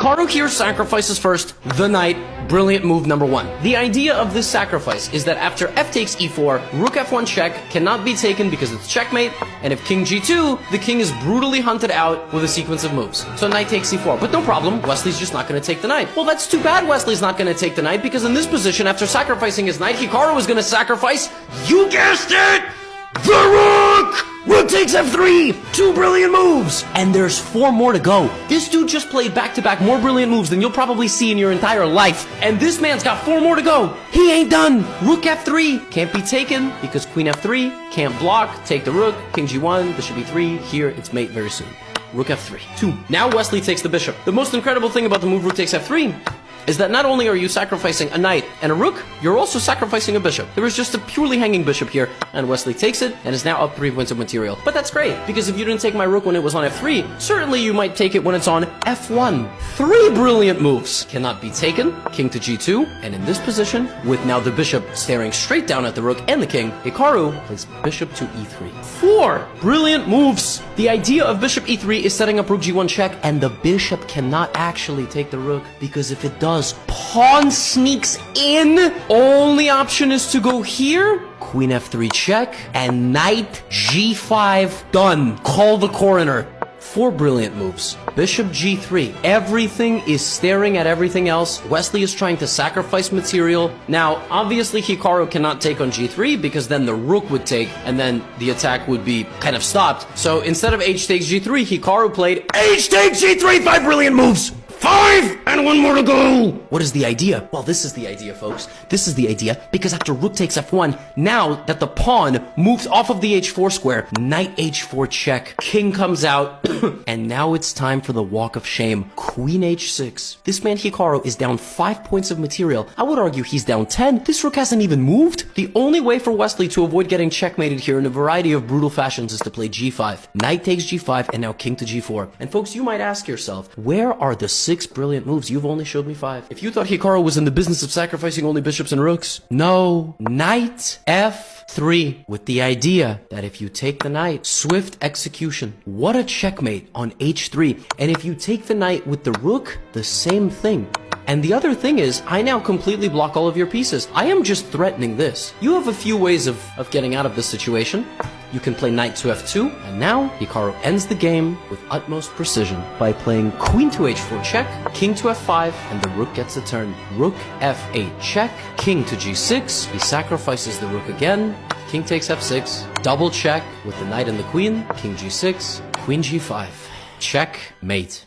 Hikaru here sacrifices first the knight. Brilliant move number 1. The idea of this sacrifice is that after f takes e4, rook f1 check cannot be taken because it's checkmate, and if king g2, the king is brutally hunted out with a sequence of moves. So knight takes c4, but no problem, Wesley's just not going to take the knight. Well, that's too bad Wesley's not going to take the knight, because in this position, after sacrificing his knight, Hikaru is going to sacrifice, you guessed it, the rook! Rook takes f3! 2 brilliant moves! And there's 4 more to go. This dude just played back-to-back more brilliant moves than you'll probably see in your entire life. And this man's got 4 more to go. He ain't done. Rook f3 can't be taken because queen f3 can't block. Take the rook, king g1, bishop e3. Here, it's mate very soon. Rook f3. 2. Now Wesley takes the bishop. The most incredible thing about the move rook takes f3 is that not only are you sacrificing a knight and a rook, you're also sacrificing a bishop. There is just a purely hanging bishop here, and Wesley takes it, and is now up 3 points of material. But that's great, because if you didn't take my rook when it was on f3, certainly you might take it when it's on f1. 3 brilliant moves cannot be taken. King to g2, and in this position, with now the bishop staring straight down at the rook and the king, Hikaru plays bishop to e3. 4 brilliant moves. The idea of bishop e3 is setting up rook g1 check, and the bishop cannot actually take the rook, because if it does, pawn sneaks in. Only option is to go here. Queen f3 check, and knight g5 done. Call the coroner. 4 brilliant moves. Bishop g3. Everything is staring at everything else. Wesley is trying to sacrifice material. Now, obviously, Hikaru cannot take on g3 because then the rook would take, and then the attack would be kind of stopped. So instead of h takes g3, Hikaru played h takes g3. 5 brilliant moves. 5! And 1 more to go! What is the idea? Well, this is the idea, folks. This is the idea, because after rook takes f1, now that the pawn moves off of the h4 square, knight h4 check, king comes out, and now it's time for the walk of shame. Queen h6. This man Hikaru is down 5 points of material. I would argue he's down 10. This rook hasn't even moved. The only way for Wesley to avoid getting checkmated here in a variety of brutal fashions is to play g5. Knight takes g5, and now king to g4. And folks, you might ask yourself, where are the 6 brilliant moves? You've only showed me 5. If you thought Hikaru was in the business of sacrificing only bishops and rooks, no. Knight f3 with the idea that if you take the knight, swift execution. What a checkmate on h3. And if you take the knight with the rook, the same thing. And the other thing is, I now completely block all of your pieces. I am just threatening this. You have a few ways of getting out of this situation. You can play knight to f2, and now Hikaru ends the game with utmost precision by playing queen to h4 check, king to f5, and the rook gets a turn. Rook f8 check, king to g6, he sacrifices the rook again, king takes f6, double check with the knight and the queen, king g6, queen g5, check, mate.